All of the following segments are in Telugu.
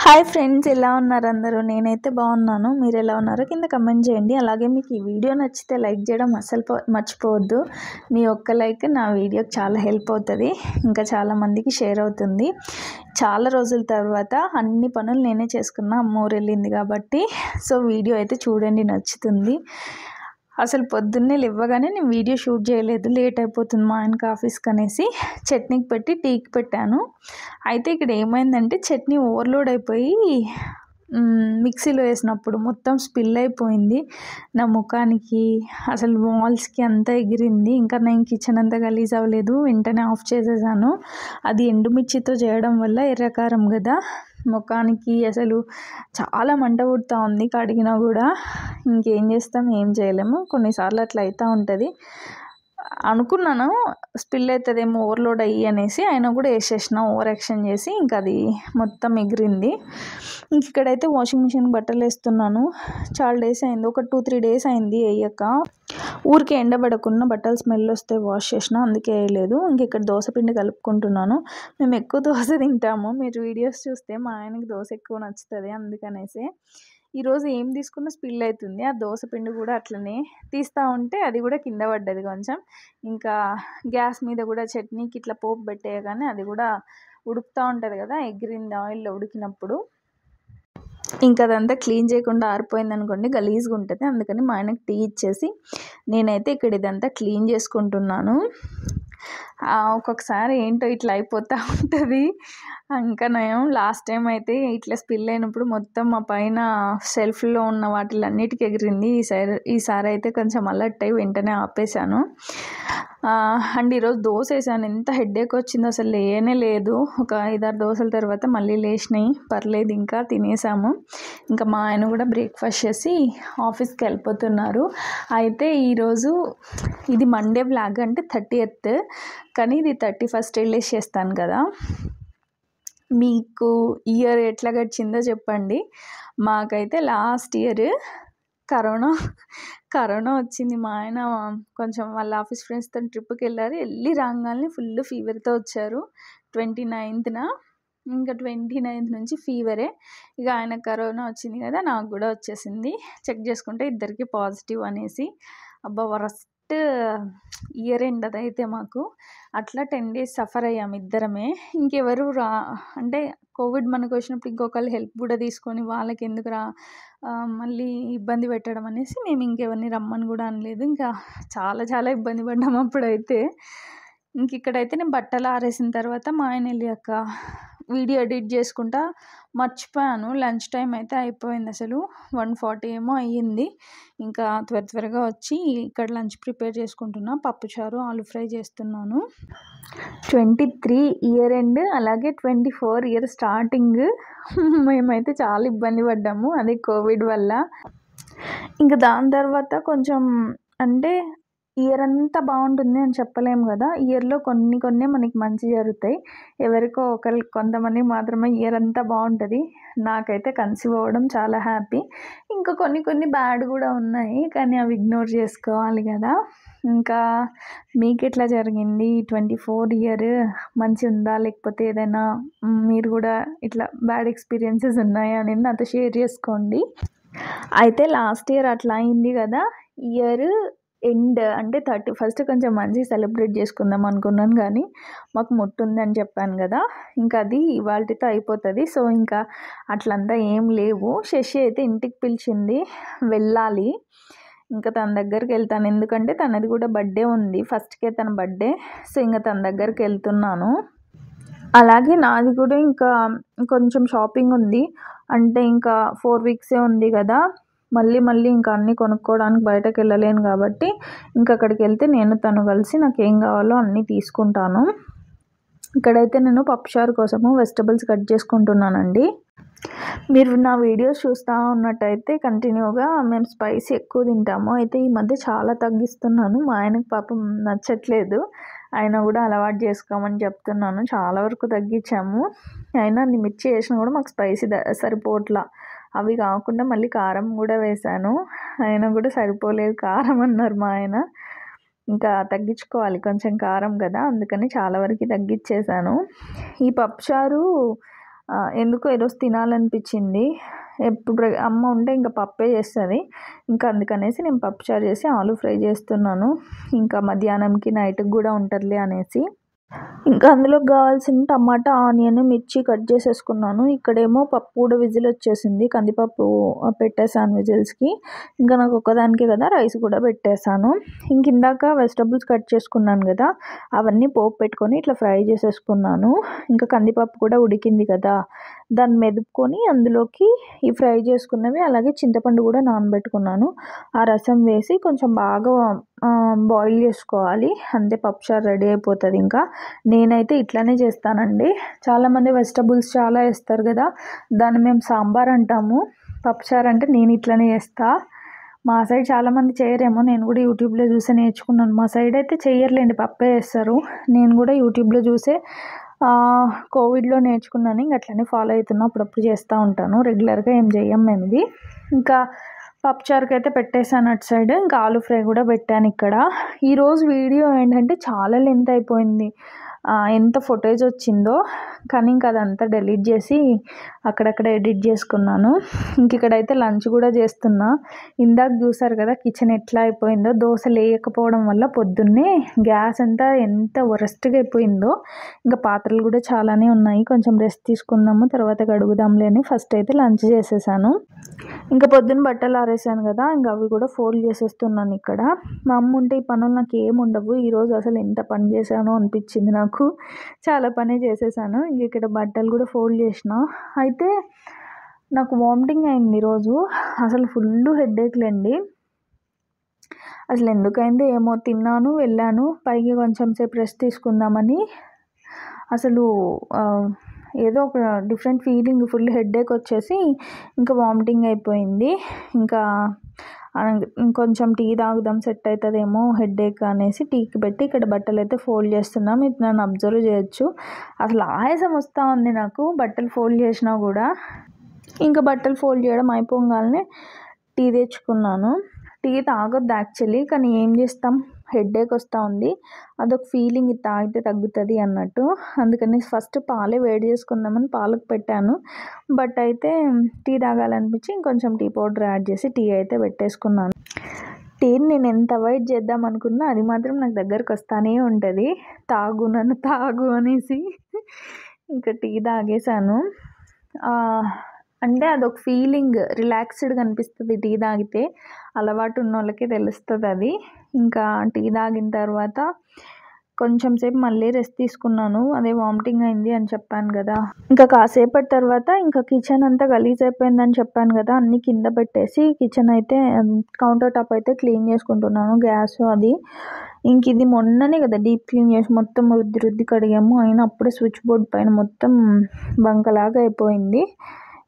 హాయ్ ఫ్రెండ్స్, ఎలా ఉన్నారు అందరూ? నేనైతే బాగున్నాను. మీరు ఎలా ఉన్నారో కింద కమెంట్ చేయండి. అలాగే మీకు ఈ వీడియో నచ్చితే లైక్ చేయడం అస్సలు మర్చిపోవద్దు. మీ ఒక్క లైక్ నా వీడియోకి చాలా హెల్ప్ అవుతుంది, ఇంకా చాలామందికి షేర్ అవుతుంది. చాలా రోజుల తర్వాత అన్ని పనులు నేనే చేసుకున్నా, అమ్మ ఊరు వెళ్ళింది కాబట్టి. సో వీడియో అయితే చూడండి, నచ్చుతుంది. అసలు పొద్దున్నే లేవగానే నేను వీడియో షూట్ చేయలేదు, లేట్ అయిపోతుంది మా ఆయనకి ఆఫీస్కి అనేసి చట్నీకి పెట్టి టీకి పెట్టాను. అయితే ఇక్కడ ఏమైందంటే చట్నీ ఓవర్లోడ్ అయిపోయి మిక్సీలో వేసినప్పుడు మొత్తం స్పిల్ అయిపోయింది నా ముఖానికి, అసలు వాల్స్కి అంతా ఎగిరింది. ఇంకా నేను కిచెన్ అంతా గలీజ్ అవ్వలేదు, వెంటనే ఆఫ్ చేసేసాను. అది ఎండుమిర్చితో చేయడం వల్ల ఎర్రకారం కదా, ముఖానికి అసలు చాలా మంట పుడుతూ ఉంది. కడిగినా కూడా ఇంకేం చేస్తాం, ఏం చేయలేము. కొన్నిసార్లు అట్లా అవుతూ ఉంటుంది. అనుకున్నాను స్పిల్ అవుతుందేమో ఓవర్లోడ్ అయ్యి అనేసి, అయినా కూడా వేసేసిన ఓవర్ యాక్షన్ చేసి, ఇంకా అది మొత్తం ఎగిరింది. ఇంక ఇక్కడైతే వాషింగ్ మిషన్ బట్టలు వేస్తున్నాను. చాలా డేస్ అయింది, ఒక 2-3 డేస్ అయింది వేయక. ఊరికే ఎండబడకుండా బట్టలు స్మెల్ వస్తే వాష్ చేసిన, అందుకే వేయలేదు. ఇంక ఇక్కడ దోశ పిండి కలుపుకుంటున్నాను. మేము ఎక్కువ దోశ తింటాము, మీరు వీడియోస్ చూస్తే మా ఆయనకి దోశ ఎక్కువ నచ్చుతుంది, అందుకనేసి. ఈరోజు ఏం తీసుకున్నా స్పిల్ అవుతుంది. ఆ దోశ పిండి కూడా అట్లనే తీస్తూ ఉంటే అది కూడా కింద పడ్డది కొంచెం. ఇంకా గ్యాస్ మీద కూడా చట్నీకి ఇట్లా పోపు పెట్టేయగానే అది కూడా ఉడుకుతూ ఉంటుంది కదా, ఎగిరింది ఆయిల్లో ఉడికినప్పుడు. ఇంకా అదంతా క్లీన్ చేయకుండా ఆరిపోయింది అనుకోండి, గలీజ్గా ఉంటుంది. అందుకని మా ఆయనకి టీ ఇచ్చేసి నేనైతే ఇక్కడ ఇదంతా క్లీన్ చేసుకుంటున్నాను. ఒక్కొక్కసారి ఏంటో ఇట్లా అయిపోతూ ఉంటుంది. ఇంకా నేను లాస్ట్ టైం అయితే ఇట్లా స్పిల్ అయినప్పుడు మొత్తం మా పైన షెల్ఫ్లో ఉన్న వాటిలన్నిటికీ ఎగిరింది. ఈసారి అయితే కొంచెం అలర్ట్ అయ్యి వెంటనే ఆపేశాను. అండ్ ఈరోజు దోశ వేసాను, ఎంత హెడేక్ వచ్చిందో అసలు లేనే లేదు. ఒక 5-6 దోశల తర్వాత మళ్ళీ లేచినాయి, పర్లేదు ఇంకా తినేసాము. ఇంకా మా ఆయన కూడా బ్రేక్ఫాస్ట్ చేసి ఆఫీస్కి వెళ్ళిపోతున్నారు. అయితే ఈరోజు ఇది మండే వ్లాగ్, అంటే 30th, కానీ ఇది 31st రిలీజ్ చేస్తాను కదా. మీకు ఇయర్ ఎట్లా గడిచిందో చెప్పండి. మాకైతే లాస్ట్ ఇయర్ కరోనా వచ్చింది. మా ఆయన కొంచెం వాళ్ళ ఆఫీస్ ఫ్రెండ్స్తో ట్రిప్కి వెళ్ళారు, వెళ్ళి రాగానే ఫుల్ ఫీవర్తో వచ్చారు 29th. ఇంకా 29th నుంచి ఫీవరే. ఇక ఆయన కరోనా వచ్చింది కదా, నాకు కూడా వచ్చేసింది. చెక్ చేసుకుంటే ఇద్దరికి పాజిటివ్ అనేసి. అబ్బా, వరస్ట్ ఇయర్ ఎండ్ అదైతే మాకు. అట్లా 10 days సఫర్ అయ్యాము ఇద్దరమే. ఇంకెవరు అంటే కోవిడ్ మనకు వచ్చినప్పుడు ఇంకొకళ్ళు హెల్ప్ కూడా తీసుకొని వాళ్ళకి ఎందుకు మళ్ళీ ఇబ్బంది పెట్టడం అనేసి మేము ఇంకెవరిని రమ్మని కూడా అనలేదు. ఇంకా చాలా చాలా ఇబ్బంది పడ్డాము అప్పుడైతే. ఇంక ఇక్కడైతే నేను బట్టలు ఆరేసిన తర్వాత మా ఆయన వెళ్ళాక వీడియో ఎడిట్ చేసుకుంటా మర్చిపోయాను. లంచ్ టైం అయితే అయిపోయింది, అసలు 1:40 ఏమో అయ్యింది. ఇంకా త్వరగా వచ్చి ఇక్కడ లంచ్ ప్రిపేర్ చేసుకుంటున్నా. పప్పుచారు, ఆలు ఫ్రై చేస్తున్నాను. 23 ఇయర్ ఎండ్, అలాగే 24 ఇయర్ స్టార్టింగ్. మేమైతే చాలా ఇబ్బంది పడ్డాము, అది కోవిడ్ వల్ల. ఇంకా దాని తర్వాత కొంచెం అంటే ఇయర్ అంతా బాగుంటుంది అని చెప్పలేము కదా. ఇయర్లో కొన్ని మనకి మంచి జరుగుతాయి, ఎవరికో కొంతమంది మాత్రమే ఇయర్ అంతా బాగుంటుంది. నాకైతే కన్సీవ్ అవ్వడం చాలా హ్యాపీ. ఇంకా కొన్ని బ్యాడ్ కూడా ఉన్నాయి, కానీ అవి ఇగ్నోర్ చేసుకోవాలి కదా. ఇంకా మీకు ఎట్లా జరిగింది 24 ఇయర్? మంచి ఉందా, లేకపోతే ఏదైనా మీరు కూడా ఇట్లా బ్యాడ్ ఎక్స్పీరియన్సెస్ ఉన్నాయా అనేది నాతో షేర్ చేసుకోండి. అయితే లాస్ట్ ఇయర్ అట్లా అయింది కదా, ఇయర్ ఎండ్ అంటే 31st కొంచెం మంచిగా సెలబ్రేట్ చేసుకుందాం అనుకున్నాను, కానీ మాకు ముట్టుందని చెప్పాను కదా, ఇంకా అది ఇవాళతో అయిపోతుంది. సో ఇంకా అట్లంతా ఏం లేవు. శశి అయితే ఇంటికి పిలిచింది, వెళ్ళాలి. ఇంకా తన దగ్గరికి వెళ్తాను, ఎందుకంటే తనది కూడా బర్త్డే ఉంది, 1st తన బర్త్డే. సో ఇంకా తన దగ్గరికి వెళ్తున్నాను. అలాగే నాది కూడా ఇంకా కొంచెం షాపింగ్ ఉంది, అంటే ఇంకా 4 weeks ఉంది కదా. మళ్ళీ ఇంకా అన్నీ కొనుక్కోవడానికి బయటకు వెళ్ళలేను కాబట్టి ఇంకా అక్కడికి వెళ్తే నేను తను కలిసి నాకు ఏం కావాలో అన్నీ తీసుకుంటాను. ఇక్కడైతే నేను పప్పుచారు కోసము వెజిటబుల్స్ కట్ చేసుకుంటున్నానండి. మీరు నా వీడియోస్ చూస్తూ ఉన్నట్టయితే కంటిన్యూగా మేము స్పైసీ ఎక్కువ తింటాము. అయితే ఈ మధ్య చాలా తగ్గిస్తున్నాను, మా ఆయనకు పాపం నచ్చట్లేదు, అయినా కూడా అలవాటు చేసుకోమని చెప్తున్నాను. చాలా వరకు తగ్గించాము, అయినా మిర్చి వేసినా కూడా మాకు స్పైసీ సరిపోవట్లా. అవి కాకుండా మళ్ళీ కారం కూడా వేశాను, అయినా కూడా సరిపోలేదు కారం అన్నారు మా ఆయన. ఇంకా తగ్గించుకోవాలి, కొంచెం కారం కదా, అందుకని చాలా వరకు తగ్గించేసాను. ఈ పప్పుచారు ఎందుకో ఈరోజు తినాలనిపించింది. ఎప్పుడు అమ్మ ఉంటే ఇంకా పప్పే చేస్తుంది, ఇంకా అందుకనేసి నేను పప్పుచారు చేసి ఆలు ఫ్రై చేస్తున్నాను. ఇంకా మధ్యాహ్నంకి నైట్కి కూడా ఉంటుందిలే అనేసి. ఇంకా అందులోకి కావాల్సిన టమాటా, ఆనియన్, మిర్చి కట్ చేసేసుకున్నాను. ఇక్కడేమో పప్పు కూడా విజిల్ వచ్చేసింది, కందిపప్పు పెట్టేశాను విజిల్స్కి. ఇంకా నాకు ఒక్కదానికే కదా రైస్ కూడా పెట్టేశాను. ఇంక ఇందాక వెజిటబుల్స్ కట్ చేసుకున్నాను కదా, అవన్నీ పోపు పెట్టుకొని ఇట్లా ఫ్రై చేసేసుకున్నాను. ఇంకా కందిపప్పు కూడా ఉడికింది కదా, దాన్ని మెదుపుకొని అందులోకి ఈ ఫ్రై చేసుకున్నవి అలాగే చింతపండు కూడా నానబెట్టుకున్నాను. ఆ రసం వేసి కొంచెం బాగా బాయిల్ చేసుకోవాలి, అంతే పప్పుచారు రెడీ అయిపోతుంది. ఇంకా నేనైతే ఇట్లానే చేస్తానండి. చాలామంది వెజిటబుల్స్ చాలా వేస్తారు కదా, దాన్ని మేము సాంబార్ అంటాము. పప్పుచారు అంటే నేను ఇట్లనే చేస్తా. మా సైడ్ చాలామంది చేయరేమో, నేను కూడా యూట్యూబ్లో చూసే నేర్చుకున్నాను. మా సైడ్ అయితే చేయర్లేండి, పప్పే వేస్తారు. నేను కూడా యూట్యూబ్లో చూసే కోవిడ్లో నేర్చుకున్నాను. ఇంక అట్లనే ఫాలో అవుతున్నా, అప్పుడప్పుడు చేస్తూ ఉంటాను. రెగ్యులర్గా ఏం చెయ్యం మేము ఇది. ఇంకా పప్పుచారుకి అయితే పెట్టేశాను అటు సైడ్. ఇంకా ఆలు ఫ్రై కూడా పెట్టాను ఇక్కడ. ఈరోజు వీడియో ఏంటంటే చాలా లెంత్ అయిపోయింది, ఎంత ఫుటేజ్ వచ్చిందో. కానీ ఇంకా అదంతా డిలీట్ చేసి అక్కడక్కడ ఎడిట్ చేసుకున్నాను. ఇంక ఇక్కడైతే లంచ్ కూడా చేస్తున్నా. ఇందాక చూసారు కదా కిచెన్ ఎట్లా అయిపోయిందో, దోశ లేకపోవడం వల్ల పొద్దున్నే గ్యాస్ అంతా ఎంత వరస్ట్గా అయిపోయిందో. ఇంకా పాత్రలు కూడా చాలానే ఉన్నాయి, కొంచెం రెస్ట్ తీసుకుందాము తర్వాత కడుగుదాంలే అని ఫస్ట్ అయితే లంచ్ చేసేసాను. ఇంకా పొద్దున్న బట్టలు ఆరేసాను కదా, ఇంకా అవి కూడా ఫోల్డ్ చేసేస్తున్నాను ఇక్కడ. మా అమ్మ ఉంటే ఈ పనులు నాకు ఏముండవు. ఈరోజు అసలు ఎంత పని చేశానో అనిపించింది నాకు, చాలా పని చేసేసాను. ఇంక ఇక్కడ బట్టలు కూడా ఫోల్డ్ చేసిన. అయితే నాకు వామిటింగ్ అయింది ఈరోజు, అసలు ఫుల్ హెడేక్లేండి. అసలు ఎందుకైందో ఏమో, తిన్నాను వెళ్ళాను పైకి కొంచెం సేపు రెస్ట్ తీసుకుందామని, అసలు ఏదో ఒక డిఫరెంట్ ఫీలింగ్, ఫుల్ హెడేక్ వచ్చేసి ఇంకా వామిటింగ్ అయిపోయింది. ఇంకా ఇంకొంచెం టీ తాగుదాం సెట్ అవుతుందేమో హెడేక్ అనేసి టీకి పెట్టి ఇక్కడ బట్టలు అయితే ఫోల్డ్ చేస్తున్నాం. ఇది నన్ను అబ్జర్వ్ చేయొచ్చు, అసలు ఆయాసం వస్తూ ఉంది నాకు బట్టలు ఫోల్డ్ చేసినా కూడా. ఇంకా బట్టలు ఫోల్డ్ చేయడం అయిపోగానే టీ తెచ్చుకున్నాను. టీ తాగొద్దు యాక్చువల్లీ, కానీ ఏం చేస్తాం, హెడేక్ వస్తూ ఉంది, అదొక ఫీలింగ్, ఇది తాగితే తగ్గుతుంది అన్నట్టు. అందుకని ఫస్ట్ పాలే వేడి చేసుకుందామని పాలకు పెట్టాను. బట్ అయితే టీ తాగాలనిపించి ఇంకొంచెం టీ పౌడర్ యాడ్ చేసి టీ అయితే పెట్టేసుకున్నాను. టీని నేను ఎంత అవాయిడ్ చేద్దాం అనుకున్నా అది మాత్రం నాకు దగ్గరకు వస్తూనే ఉంటుంది, తాగు నన్ను తాగు అనేసి. ఇంకా టీ తాగేసాను. అంటే అదొక ఫీలింగ్, రిలాక్స్డ్గా అనిపిస్తుంది టీ తాగితే, అలవాటు ఉన్న వాళ్ళకి తెలుస్తుంది అది. ఇంకా టీ తాగిన తర్వాత కొంచెం సేపు మళ్ళీ రెస్ట్ తీసుకున్నాను, అదే వామిటింగ్ అయింది అని చెప్పాను కదా. ఇంకా కాసేపటి తర్వాత ఇంకా కిచెన్ అంతా గలీజ్ అయిపోయిందని చెప్పాను కదా, అన్నీ కింద పెట్టేసి కిచెన్ అయితే కౌంటర్ టాప్ అయితే క్లీన్ చేసుకుంటున్నాను, గ్యాస్ అది. ఇంక ఇది మొన్ననే కదా డీప్ క్లీన్ చేసి మొత్తం రుద్ది కడిగాము, అయినా అప్పుడే స్విచ్ బోర్డ్ పైన మొత్తం బంకలాగా అయిపోయింది.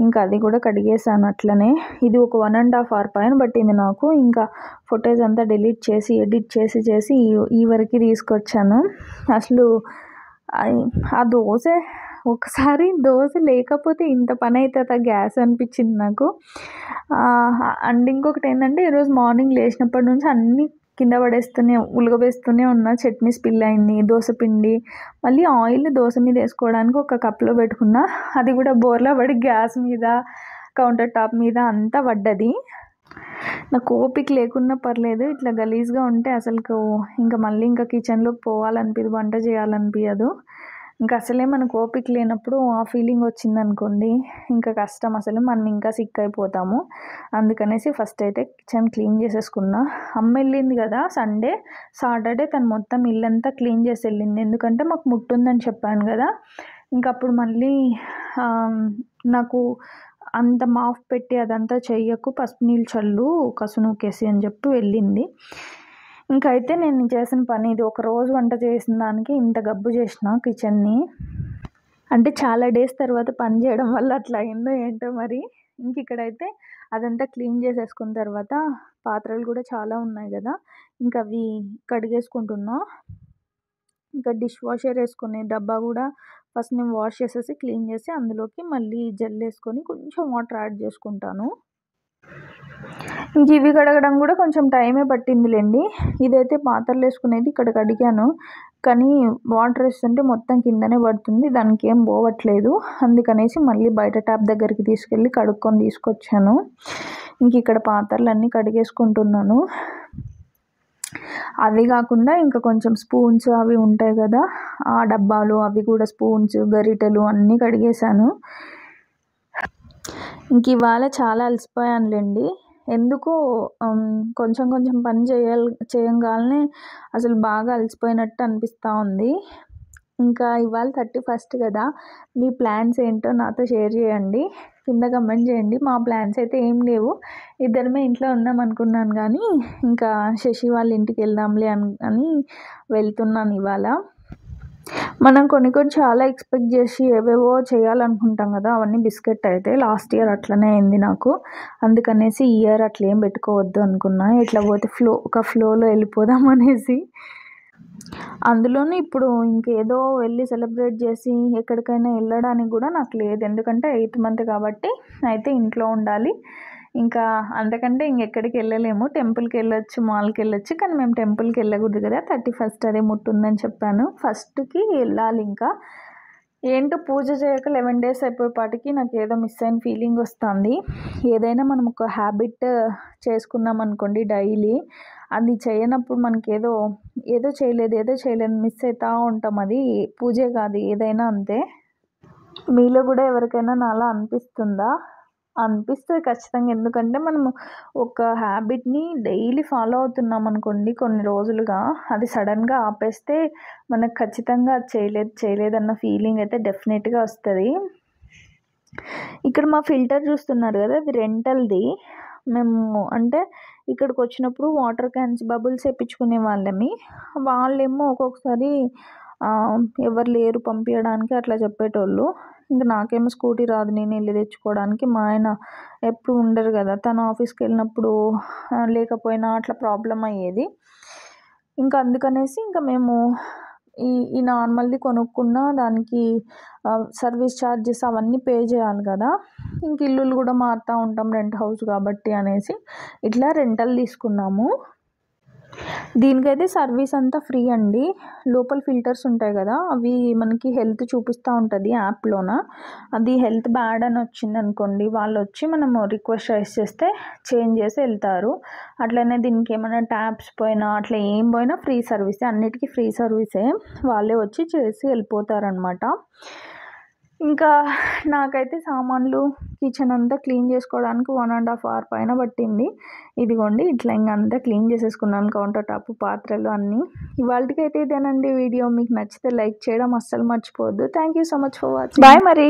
ఇంకా అది కూడా కడిగేసాను అట్లనే. ఇది ఒక 1.5 hour పైన పట్టింది నాకు. ఇంకా ఫొటోస్ అంతా డిలీట్ చేసి ఎడిట్ చేసి ఈ వరకు తీసుకొచ్చాను. అసలు ఆ దోశ, ఒకసారి దోశ లేకపోతే ఇంత పని అవుతుందా గ్యాస్ అనిపించింది నాకు. అండ్ ఇంకొకటి ఏంటంటే ఈరోజు మార్నింగ్ లేచినప్పటి నుంచి అన్నీ కింద పడేస్తూనే ఉలగవేస్తూనే ఉన్నా. చట్నీ స్పిల్ అయింది, దోశ పిండి, మళ్ళీ ఆయిల్ దోశ మీద వేసుకోవడానికి ఒక కప్లో పెట్టుకున్నా, అది కూడా బోర్లా పడి గ్యాస్ మీద కౌంటర్ టాప్ మీద అంతా పడ్డది. నాకు ఓపిక లేకున్నా పర్లేదు, ఇట్లా గలీజ్గా ఉంటే అసలు ఇంకా మళ్ళీ ఇంకా కిచెన్లోకి పోవాలనిపించదు, వంట చేయాలనిపించదు. ఇంకా అసలే మనకు ఓపిక లేనప్పుడు ఆ ఫీలింగ్ వచ్చిందనుకోండి ఇంకా కష్టం, అసలు మనం ఇంకా సిక్ అయిపోతాము. అందుకనేసి ఫస్ట్ అయితే కిచెన్ క్లీన్ చేసేసుకున్నా. అమ్మ వెళ్ళింది కదా సండే, సాటర్డే తను మొత్తం ఇల్లంతా క్లీన్ చేసి వెళ్ళింది, ఎందుకంటే మాకు ముట్టుందని చెప్పాను కదా. ఇంకప్పుడు మళ్ళీ నాకు అంత మాఫ్ పెట్టి అదంతా చెయ్యకు, పసుపు నీళ్ళు చల్లు కసు నూకేసి అని చెప్పి వెళ్ళింది. ఇంకైతే నేను చేసిన పని ఇది, ఒక రోజు వంట చేసిన దానికి ఇంత గబ్బు చేసిన కిచెన్ని. అంటే చాలా డేస్ తర్వాత పని చేయడం వల్ల అట్లా అయిందో ఏంటో మరి. ఇంక ఇక్కడైతే అదంతా క్లీన్ చేసేసుకున్న తర్వాత పాత్రలు కూడా చాలా ఉన్నాయి కదా, ఇంకా అవి కడిగేసుకుంటున్నా. ఇంకా డిష్ వాషర్ వేసుకునే డబ్బా కూడా ఫస్ట్ నేను వాష్ చేసేసి క్లీన్ చేసి అందులోకి మళ్ళీ జెల్ వేసుకొని కొంచెం వాటర్ యాడ్ చేసుకుంటాను. ఇంక ఇవి కడగడం కూడా కొంచెం టైమే పట్టిందిలేండి. ఇదైతే పాత్రలు వేసుకునేది ఇక్కడ కడిగాను, కానీ వాటర్ వేస్తుంటే మొత్తం కిందనే పడుతుంది, దానికి ఏం పోవట్లేదు. అందుకనేసి మళ్ళీ బయట ట్యాప్ దగ్గరికి తీసుకెళ్ళి కడుక్కొని తీసుకొచ్చాను. ఇంక ఇక్కడ పాత్రలన్నీ కడిగేసుకుంటున్నాను. అవి కాకుండా ఇంకా కొంచెం స్పూన్స్ అవి ఉంటాయి కదా, ఆ డబ్బాలు అవి కూడా స్పూన్స్ గరిటెలు అన్నీ కడిగేశాను. ఇంక ఇవాళ చాలా అలసిపోయానులేండి. ఎందుకో కొంచెం కొంచెం పని చేయంగానే అసలు బాగా అలసిపోయినట్టు అనిపిస్తూ ఉంది. ఇంకా ఇవాళ 31st కదా, మీ ప్లాన్స్ ఏంటో నాతో షేర్ చేయండి, కింద కమెంట్ చేయండి. మా ప్లాన్స్ అయితే ఏం లేవు, ఇద్దరమే ఇంట్లో ఉందాం అనుకున్నాను, కానీ ఇంకా శశి వాళ్ళ ఇంటికి వెళ్దాంలే అని వెళ్తున్నాను ఇవాళ. మనం కొన్ని చాలా ఎక్స్పెక్ట్ చేసి ఏవేవో చేయాలనుకుంటాం కదా, అవన్నీ బిస్కెట్ అయితే లాస్ట్ ఇయర్ అట్లనే అయింది నాకు. అందుకనేసి ఈ ఇయర్ అట్లా ఏం పెట్టుకోవద్దు అనుకున్నా, ఇట్లా పోతే ఒక ఫ్లోలో వెళ్ళిపోదాం అనేసి. అందులోనూ ఇప్పుడు ఇంకేదో వెళ్ళి సెలబ్రేట్ చేసి ఎక్కడికైనా వెళ్ళడానికి కూడా నాకు లేదు, ఎందుకంటే 8th month కాబట్టి అయితే ఇంట్లో ఉండాలి. ఇంకా అంతకంటే ఇంకెక్కడికి వెళ్ళలేము. టెంపుల్కి వెళ్ళొచ్చు, మాల్కి వెళ్ళొచ్చు, కానీ మేము టెంపుల్కి వెళ్ళకూడదు కదా, 31st అదే ముట్టుందని చెప్పాను. ఫస్ట్కి వెళ్ళాలి. ఇంకా ఏంటో పూజ చేయక 11 days అయిపోయేపాటికి నాకు ఏదో మిస్ అయిన ఫీలింగ్ వస్తుంది. ఏదైనా మనం ఒక హ్యాబిట్ చేసుకున్నాం అనుకోండి డైలీ, అది చేయనప్పుడు మనకి ఏదో చేయలేదు మిస్ అవుతూ ఉంటాం. అది పూజే కాదు, ఏదైనా అంతే. మీలో కూడా ఎవరికైనా నాలా అనిపిస్తుందా? అనిపిస్తుంది ఖచ్చితంగా, ఎందుకంటే మనము ఒక హ్యాబిట్ని డైలీ ఫాలో అవుతున్నాం అనుకోండి కొన్ని రోజులుగా, అది సడన్గా ఆపేస్తే మనకు ఖచ్చితంగా చేయలేదన్న ఫీలింగ్ అయితే డెఫినెట్గా వస్తుంది. ఇక్కడ మా ఫిల్టర్ చూస్తున్నారు కదా, అది రెంటల్ది. మేము అంటే ఇక్కడికి వచ్చినప్పుడు వాటర్ క్యాన్స్ బబుల్స్ వేయించుకునే వాళ్ళేమో ఒక్కొక్కసారి ఎవరు లేరు పంపించడానికి అట్లా చెప్పేటోళ్ళు. ఇంకా నాకేమో స్కూటీ రాదు, నేను వెళ్ళి తెచ్చుకోవడానికి. మా ఆయన ఎప్పుడు ఉండరు కదా, తను ఆఫీస్కి వెళ్ళినప్పుడు లేకపోయినా అట్లా ప్రాబ్లం అయ్యేది. ఇంకా అందుకనేసి ఇంకా మేము ఈ నార్మల్ది కొనుక్కున్న దానికి సర్వీస్ ఛార్జెస్ అవన్నీ పే చేయాలి కదా, ఇంక ఇల్లులు కూడా మారుతూ ఉంటాం రెంట్ హౌస్ కాబట్టి అనేసి ఇట్లా రెంటల్ తీసుకున్నాము. దీనికైతే సర్వీస్ అంతా ఫ్రీ అండి. లోపల ఫిల్టర్స్ ఉంటాయి కదా, అవి మనకి హెల్త్ చూపిస్తూ ఉంటుంది యాప్లోన. అది హెల్త్ బ్యాడ్ అని వచ్చింది అనుకోండి, వాళ్ళు వచ్చి మనం రిక్వెస్ట్ రైజ్ చేస్తే చేంజ్ చేసి వెళ్తారు. అట్లనే దీనికి ఏమైనా ట్యాప్స్ పోయినా అట్లా ఏం పోయినా ఫ్రీ సర్వీసే, అన్నిటికీ ఫ్రీ సర్వీసే, వాళ్ళే వచ్చి చేసి వెళ్ళిపోతారనమాట. ఇంకా నాకైతే సామాన్లు కిచెన్ అంతా క్లీన్ చేసుకోవడానికి 1.5 hour పైన పట్టింది. ఇదిగోండి ఇట్లా ఇంకంతా క్లీన్ చేసేసుకున్నాను, కౌంటర్ టాప్ పాత్రలు అన్నీ. ఇవాళకైతే ఇదేనండి వీడియో. మీకు నచ్చితే లైక్ చేయడం అస్సలు మర్చిపోవద్దు. Thank you so much for watching. Bye మరి.